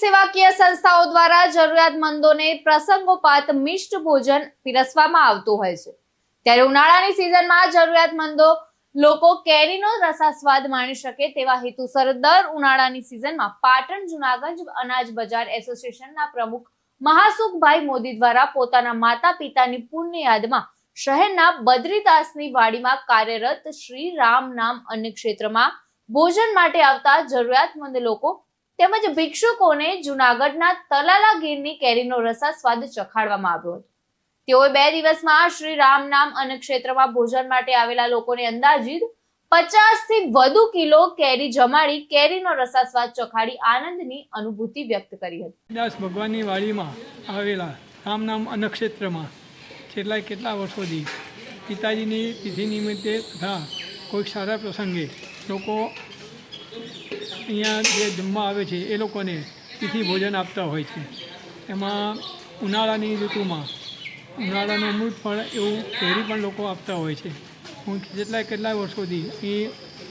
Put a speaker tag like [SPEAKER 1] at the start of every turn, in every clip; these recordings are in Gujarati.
[SPEAKER 1] સેવાકીય સંસ્થાઓ દ્વારા જરૂરિયાતમંદોને પ્રસંગોપાત મિષ્ટ ભોજન પીરસવામાં આવતું હોય છે। ત્યારે ઉનાળાની સિઝનમાં જરૂરિયાતમંદો લોકો કેરીનો રસાસ્વાદ માણી શકે તેવા હેતુસર દર ઉનાળાની સિઝનમાં પાટણ જૂનાગંજ અનાજ બજાર એસોસિએશનના પ્રમુખ મહાસુખભાઈ મોદી દ્વારા પોતાના માતા પિતાની પુણ્ય યાદમાં શહેરના બદ્રીદાસની વાડીમાં કાર્યરત શ્રી રામ નામ અન્ન ક્ષેત્રમાં ભોજન માટે આવતા જરૂરિયાતમંદ લોકો તેમજ ભિક્ષુકોને જૂનાગઢના તલાલા ગીરની કેરીનો રસાસ્વાદ ચખાડવામાં આવ્યો હતો। તેઓએ 2 દિવસમાં શ્રી રામ નામ અન્ન ક્ષેત્રમાં ભોજન માટે આવેલા લોકોને અંદાજિત 50 થી વધુ કિલો કેરી જમાડી કેરીનો રસાસ્વાદ ચખાડી આનંદની અનુભૂતિ વ્યક્ત કરી હતી।
[SPEAKER 2] દાસ ભગવાનની વાડીમાં આવેલા રામ નામ અન્ન ક્ષેત્રમાં કેટલા વર્ષોથી પિતાજીની તિથિ નિમિત્તે તથા કોઈક સારા પ્રસંગે લોકો અહીંયા જે જમવા આવે છે એ લોકોને તિથિ ભોજન આપતા હોય છે। એમાં ઉનાળાની ઋતુમાં ઉનાળાનું અમૃત પણ એવું કેરી પણ લોકો આપતા હોય છે। હું કેટલાય વર્ષોથી એ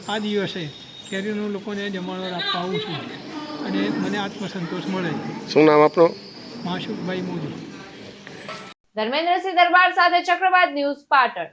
[SPEAKER 2] આ દિવસે કેરીનું લોકોને જમણવાર આપવા આવું છું અને મને આત્મસંતોષ મળે છે।
[SPEAKER 3] શું નામ આપણું?
[SPEAKER 2] મહાસુખભાઈ મોદી।
[SPEAKER 1] ધર્મેન્દ્રસિંહ દરબાર સાથે ચક્રવાત ન્યૂઝ પાટણ।